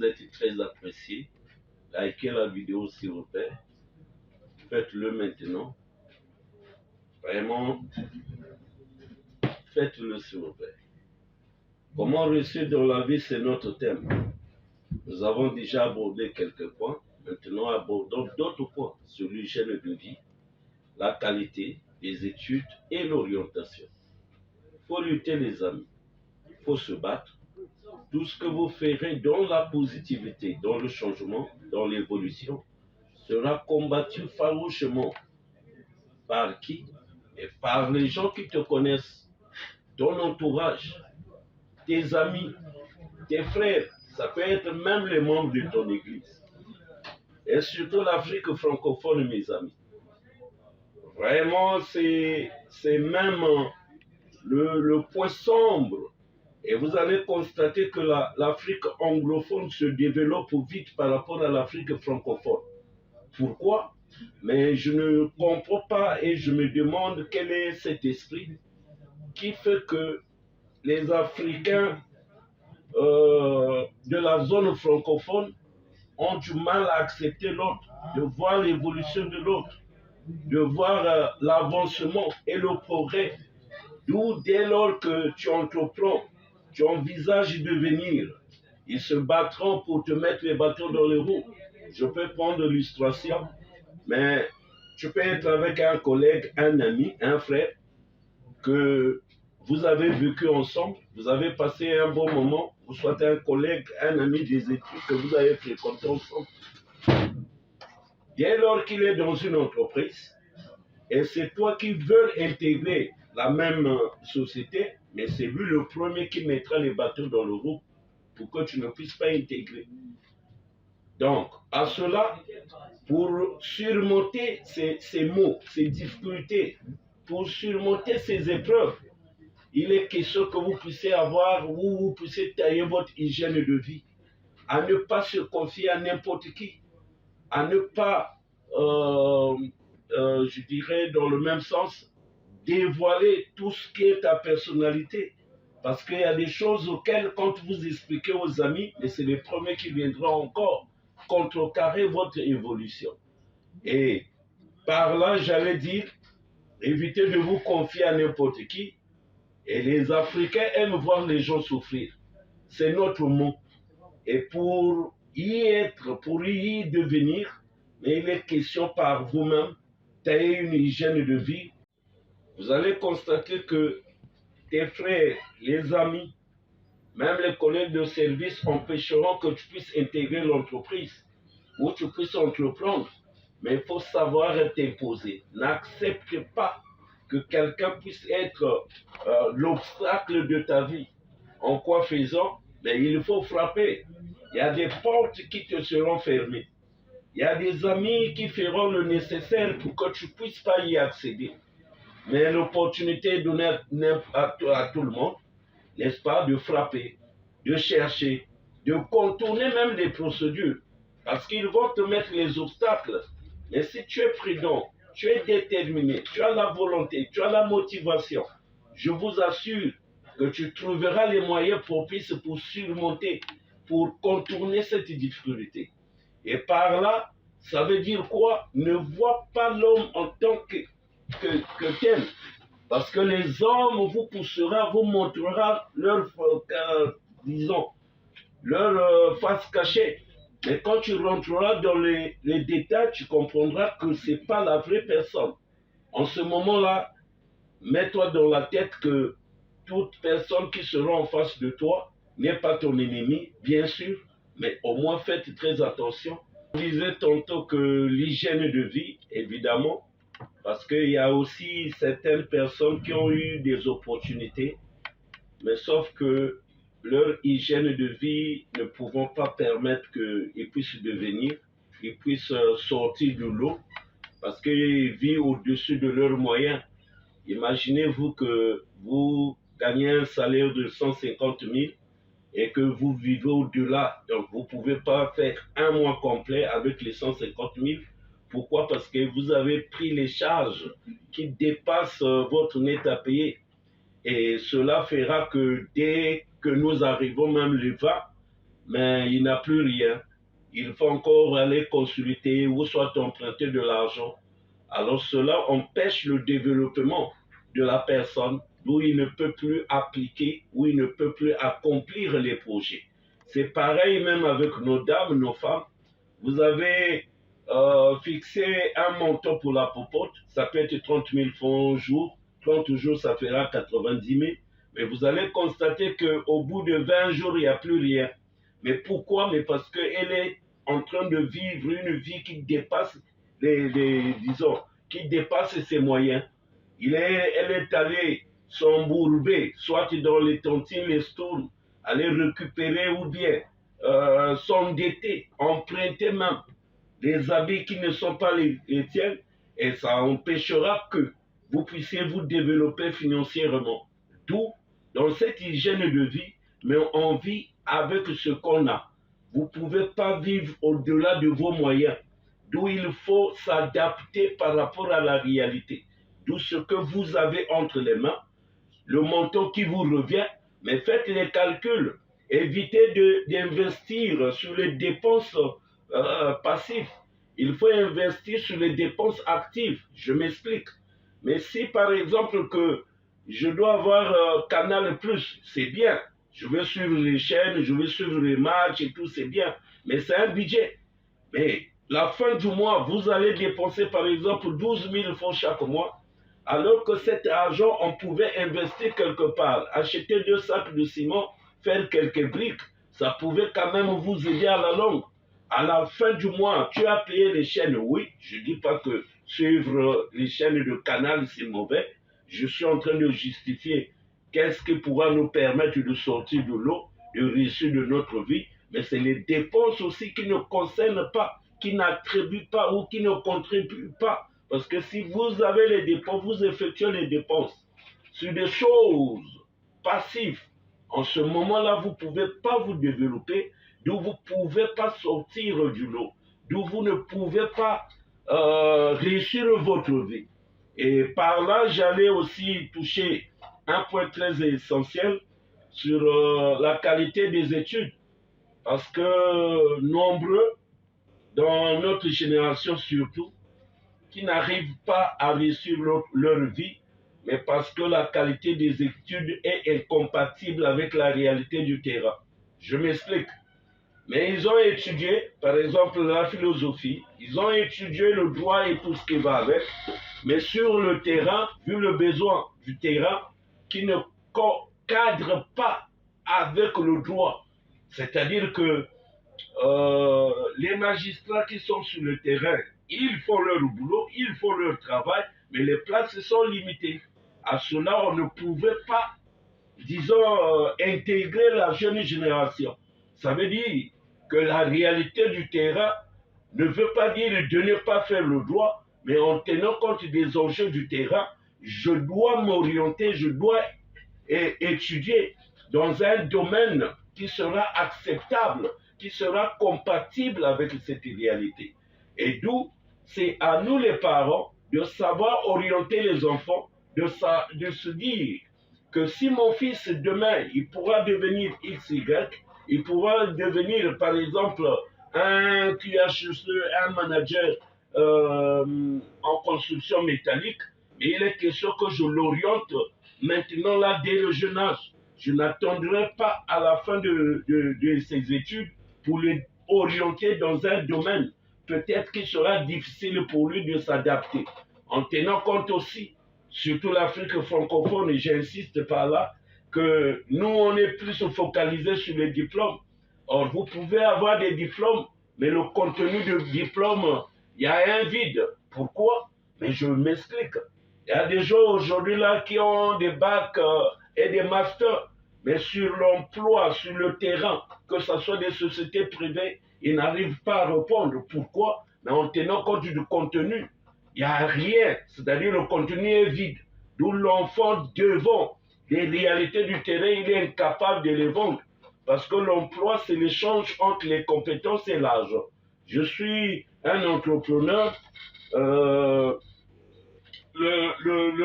vous êtes très apprécié. Likez la vidéo s'il vous plaît. Faites-le maintenant. Vraiment, faites-le s'il vous plaît. Comment réussir dans la vie, c'est notre thème. Nous avons déjà abordé quelques points. Maintenant, abordons d'autres points sur l'hygiène de vie, la qualité, les études et l'orientation. Il faut lutter les amis. Il faut se battre. Tout ce que vous ferez dans la positivité, dans le changement, dans l'évolution, sera combattu farouchement. Par qui? Et par les gens qui te connaissent, ton entourage, tes amis, tes frères, ça peut être même les membres de ton église. Et surtout l'Afrique francophone, mes amis. Vraiment, c'est même le point sombre. Et vous allez constater que l'Afrique anglophone se développe vite par rapport à l'Afrique francophone. Pourquoi? Mais je ne comprends pas et je me demande quel est cet esprit qui fait que les Africains de la zone francophone ont du mal à accepter l'autre, de voir l'évolution de l'autre, de voir l'avancement et le progrès. D'où dès lors que tu entreprends, tu envisages de venir, ils se battront pour te mettre les bâtons dans les roues. Je peux prendre l'illustration, mais tu peux être avec un collègue, un ami, un frère, que vous avez vécu ensemble, vous avez passé un bon moment, vous soyez un collègue, un ami des études que vous avez fréquenté ensemble. Dès lors qu'il est dans une entreprise, et c'est toi qui veux intégrer la même société, mais c'est lui le premier qui mettra les bâtons dans le roue pour que tu ne puisses pas intégrer. Donc, à cela, pour surmonter ces maux, ces difficultés, pour surmonter ces épreuves, il est question que vous puissiez avoir, ou vous puissiez tailler votre hygiène de vie, à ne pas se confier à n'importe qui, à ne pas, je dirais dans le même sens, dévoiler tout ce qui est ta personnalité. Parce qu'il y a des choses auxquelles, quand vous expliquez aux amis, et c'est les premiers qui viendront encore contrecarrer votre évolution. Et par là, j'allais dire, évitez de vous confier à n'importe qui. Et les Africains aiment voir les gens souffrir. C'est notre mot. Et pour y être, pour y devenir, mais il est question par vous-même d'avoir une hygiène de vie. Vous allez constater que tes frères, les amis, même les collègues de service empêcheront que tu puisses intégrer l'entreprise ou tu puisses entreprendre. Mais il faut savoir t'imposer. N'accepte pas que quelqu'un puisse être l'obstacle de ta vie. En quoi faisant? Mais il faut frapper. Il y a des portes qui te seront fermées. Il y a des amis qui feront le nécessaire pour que tu ne puisses pas y accéder. Mais l'opportunité est donnée à tout le monde, n'est-ce pas, de frapper, de chercher, de contourner même des procédures. Parce qu'ils vont te mettre les obstacles. Mais si tu es prudent, tu es déterminé, tu as la volonté, tu as la motivation, je vous assure que tu trouveras les moyens propices pour surmonter, pour contourner cette difficulté. Et par là, ça veut dire quoi? Ne vois pas l'homme en tant que tel. Parce que les hommes vous poussera, vous montrera leur, disons, leur face cachée. Mais quand tu rentreras dans les détails, tu comprendras que ce n'est pas la vraie personne. En ce moment-là, mets-toi dans la tête que toute personne qui sera en face de toi n'est pas ton ennemi, bien sûr, mais au moins faites très attention. Je disais tantôt que l'hygiène de vie, évidemment, parce qu'il y a aussi certaines personnes qui ont eu des opportunités, mais sauf que leur hygiène de vie ne pouvant pas permettre qu'ils puissent devenir, ils puissent sortir de l'eau, parce qu'ils vivent au-dessus de leurs moyens. Imaginez-vous que vous gagnez un salaire de 150 000 et que vous vivez au-delà. Donc vous ne pouvez pas faire un mois complet avec les 150 000. Pourquoi? Parce que vous avez pris les charges qui dépassent votre net à payer. Et cela fera que dès que nous arrivons même le 20, mais il n'a plus rien. Il faut encore aller consulter ou soit emprunter de l'argent. Alors cela empêche le développement de la personne, d'où il ne peut plus appliquer, où il ne peut plus accomplir les projets. C'est pareil même avec nos dames, nos femmes. Vous avez fixé un montant pour la popote, ça peut être 30 000 francs au jour, 30 jours ça fera 90 000, mais vous allez constater qu'au bout de 20 jours, il n'y a plus rien. Mais pourquoi? Mais parce qu'elle est en train de vivre une vie qui dépasse disons, qui dépasse ses moyens. Elle est allée s'embourber, soit dans les tontines, les stoules, aller récupérer ou bien s'endetter, emprunter même des habits qui ne sont pas les tiens, et ça empêchera que vous puissiez vous développer financièrement. D'où, dans cette hygiène de vie, mais on vit avec ce qu'on a. Vous ne pouvez pas vivre au-delà de vos moyens. D'où il faut s'adapter par rapport à la réalité. D'où ce que vous avez entre les mains, le montant qui vous revient, mais faites les calculs. Évitez d'investir sur les dépenses passives. Il faut investir sur les dépenses actives. Je m'explique. Mais si par exemple que je dois avoir Canal+, c'est bien. Je veux suivre les chaînes, je veux suivre les matchs et tout, c'est bien. Mais c'est un budget. Mais la fin du mois, vous allez dépenser par exemple 12 000 francs chaque mois, alors que cet argent, on pouvait investir quelque part, acheter 2 sacs de ciment, faire quelques briques, ça pouvait quand même vous aider à la longue. À la fin du mois, tu as payé les chaînes, oui, je ne dis pas que suivre les chaînes de Canal, c'est mauvais, je suis en train de justifier qu'est-ce qui pourra nous permettre de sortir de l'eau, de réussir de notre vie, mais c'est les dépenses aussi qui ne concernent pas, qui n'attribuent pas ou qui ne contribuent pas. Parce que si vous avez les dépenses, vous effectuez les dépenses sur des choses passives. En ce moment-là, vous ne pouvez pas vous développer, d'où vous ne pouvez pas sortir du lot, d'où vous ne pouvez pas réussir votre vie. Et par là, j'allais aussi toucher un point très essentiel sur la qualité des études. Parce que nombreux, dans notre génération surtout, qui n'arrivent pas à réussir leur vie, mais parce que la qualité des études est incompatible avec la réalité du terrain. Je m'explique. Mais ils ont étudié, par exemple, la philosophie, ils ont étudié le droit et tout ce qui va avec, mais sur le terrain, vu le besoin du terrain, qui ne cadre pas avec le droit. C'est-à-dire que les magistrats qui sont sur le terrain, ils font leur boulot, ils font leur travail, mais les places sont limitées. À cela, on ne pouvait pas, disons, intégrer la jeune génération. Ça veut dire que la réalité du terrain ne veut pas dire de ne pas faire le droit, mais en tenant compte des enjeux du terrain, je dois m'orienter, je dois étudier dans un domaine qui sera acceptable, qui sera compatible avec cette réalité. Et d'où c'est à nous les parents de savoir orienter les enfants, de se dire que si mon fils demain, il pourra devenir XY, il pourra devenir par exemple un QHSE, un manager en construction métallique, mais il est question que je l'oriente maintenant là dès le jeune âge. Je n'attendrai pas à la fin de ses études pour l'orienter dans un domaine peut-être qu'il sera difficile pour lui de s'adapter. En tenant compte aussi, surtout l'Afrique francophone, et j'insiste par là, que nous, on est plus focalisé sur les diplômes. Or, vous pouvez avoir des diplômes, mais le contenu du diplôme, il y a un vide. Pourquoi? Mais je m'explique. Il y a des gens aujourd'hui là qui ont des bacs et des masters, mais sur l'emploi, sur le terrain, que ce soit des sociétés privées, ils n'arrivent pas à répondre. Pourquoi? Mais en tenant compte du contenu, il n'y a rien, c'est-à-dire le contenu est vide. D'où l'enfant devant les réalités du terrain, il est incapable de les vendre. Parce que l'emploi, c'est l'échange entre les compétences et l'argent. Je suis un entrepreneur, le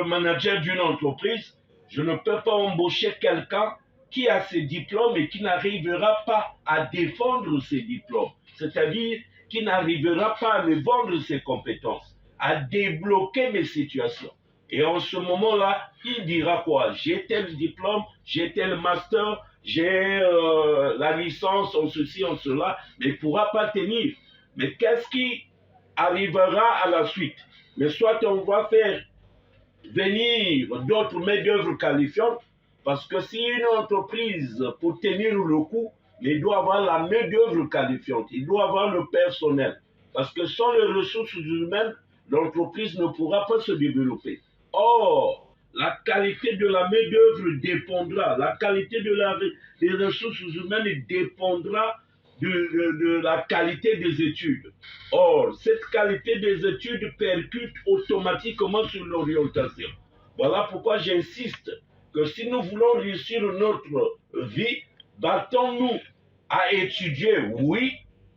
manager d'une entreprise, je ne peux pas embaucher quelqu'un qui a ses diplômes et qui n'arrivera pas à défendre ses diplômes, c'est-à-dire qui n'arrivera pas à me vendre ses compétences, à débloquer mes situations. Et en ce moment-là, il dira quoi? J'ai tel diplôme, j'ai tel master, j'ai la licence en ceci, en cela, mais il ne pourra pas tenir. Mais qu'est-ce qui arrivera à la suite? Mais soit on va faire venir d'autres main-d'œuvre qualifiantes, parce que si une entreprise, pour tenir le coup, il doit avoir la main-d'œuvre qualifiante, il doit avoir le personnel. Parce que sans les ressources humaines, l'entreprise ne pourra pas se développer. Or, la qualité de la main-d'œuvre dépendra, la qualité des ressources humaines dépendra de la qualité des études. Or, cette qualité des études percute automatiquement sur l'orientation. Voilà pourquoi j'insiste que si nous voulons réussir notre vie, battons-nous à étudier, oui,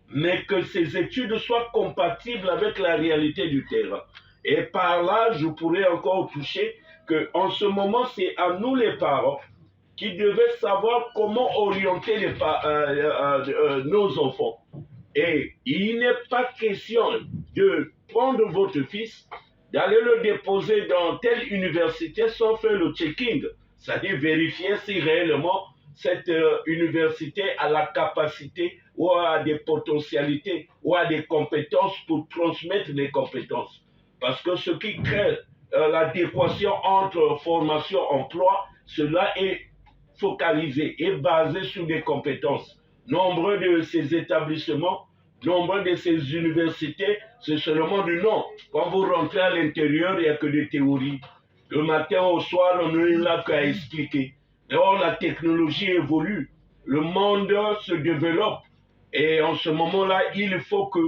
mais que ces études soient compatibles avec la réalité du terrain. Et par là, je pourrais encore toucher qu'en ce moment, c'est à nous les parents qui devaient savoir comment orienter nos enfants. Et il n'est pas question de prendre votre fils, d'aller le déposer dans telle université sans faire le checking, c'est-à-dire vérifier si réellement cette université a la capacité ou a des potentialités ou a des compétences pour transmettre des compétences. Parce que ce qui crée l'adéquation entre formation et emploi, cela est focalisé et basé sur des compétences. Nombreux de ces établissements, nombreux de ces universités, c'est seulement du nom. Quand vous rentrez à l'intérieur, il n'y a que des théories. Le matin au soir, on n'est là qu'à expliquer. Or, la technologie évolue, le monde se développe. Et en ce moment-là, il faut que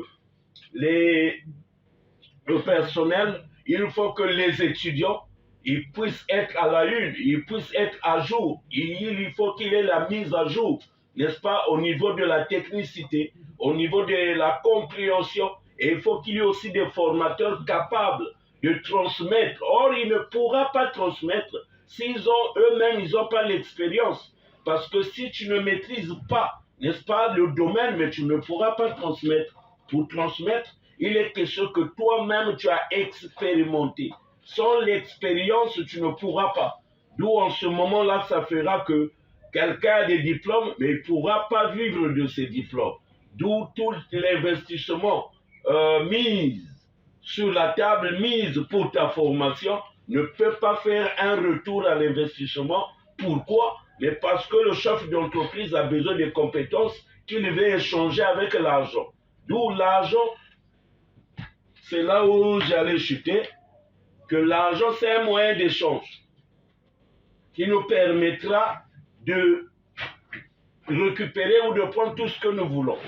le personnel, il faut que les étudiants, ils puissent être à la une, ils puissent être à jour. Il faut qu'il y ait la mise à jour, n'est-ce pas, au niveau de la technicité, au niveau de la compréhension. Et il faut qu'il y ait aussi des formateurs capables de transmettre. Or, ils ne pourront pas transmettre s'ils ont eux-mêmes, ils n'ont pas l'expérience. Parce que si tu ne maîtrises pas, n'est-ce pas, le domaine, mais tu ne pourras pas transmettre. Pour transmettre, il est question que toi-même, tu as expérimenté. Sans l'expérience, tu ne pourras pas. D'où en ce moment-là, ça fera que quelqu'un a des diplômes, mais il ne pourra pas vivre de ses diplômes. D'où tout l'investissement mis sur la table, mise pour ta formation, ne peut pas faire un retour à l'investissement. Pourquoi? Mais parce que le chef d'entreprise a besoin de compétences qu'il veut échanger avec l'argent. D'où l'argent, c'est là où j'allais chuter, que l'argent c'est un moyen d'échange qui nous permettra de récupérer ou de prendre tout ce que nous voulons.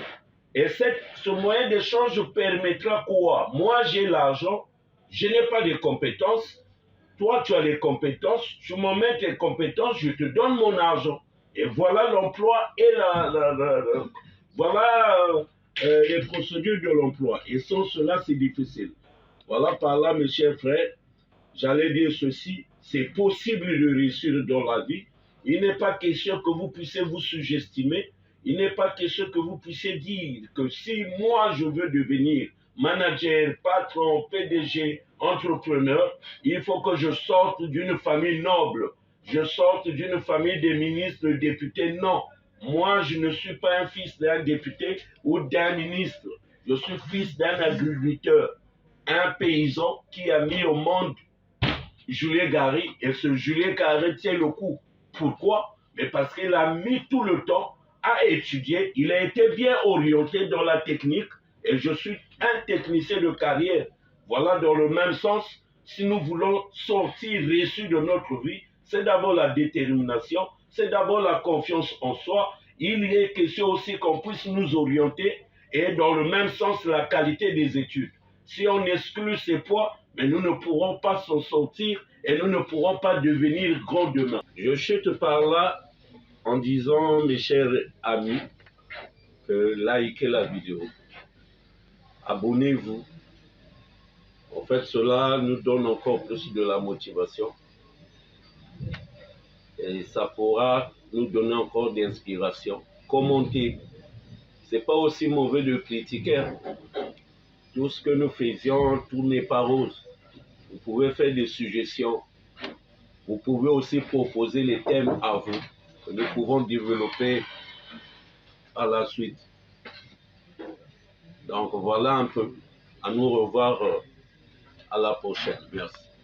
Et ce moyen d'échange permettra quoi? Moi j'ai l'argent, je n'ai pas de compétences, toi tu as les compétences, tu m'emmènes tes compétences, je te donne mon argent. Et voilà l'emploi et voilà les procédures de l'emploi. Et sans cela, c'est difficile. Voilà par là, mes chers frères, j'allais dire ceci, c'est possible de réussir dans la vie. Il n'est pas question que vous puissiez vous sous-estimer. Il n'est pas question que vous puissiez dire que si moi je veux devenir manager, patron, PDG, entrepreneur, il faut que je sorte d'une famille noble. Je sorte d'une famille de ministres, de députés. Non. Moi, je ne suis pas un fils d'un député ou d'un ministre. Je suis fils d'un agriculteur, un paysan qui a mis au monde Julien Gary. Et ce Julien Gary tient le coup. Pourquoi? Mais parce qu'il a mis tout le temps à étudier. Il a été bien orienté dans la technique. Et je suis un technicien de carrière. Voilà, dans le même sens, si nous voulons sortir reçus de notre vie, c'est d'abord la détermination, c'est d'abord la confiance en soi. Il est question aussi qu'on puisse nous orienter et dans le même sens la qualité des études. Si on exclut ces points, mais nous ne pourrons pas s'en sortir et nous ne pourrons pas devenir grands demain. Je chute par là en disant, mes chers amis, que likez la vidéo, abonnez-vous. En fait, cela nous donne encore plus de la motivation. Et ça pourra nous donner encore d'inspiration. Commenter. Ce n'est pas aussi mauvais de critiquer. Hein. Tout ce que nous faisions, tout n'est pas rose. Vous pouvez faire des suggestions. Vous pouvez aussi proposer les thèmes à vous que nous pouvons développer à la suite. Donc voilà un peu. À nous revoir à la prochaine. Merci.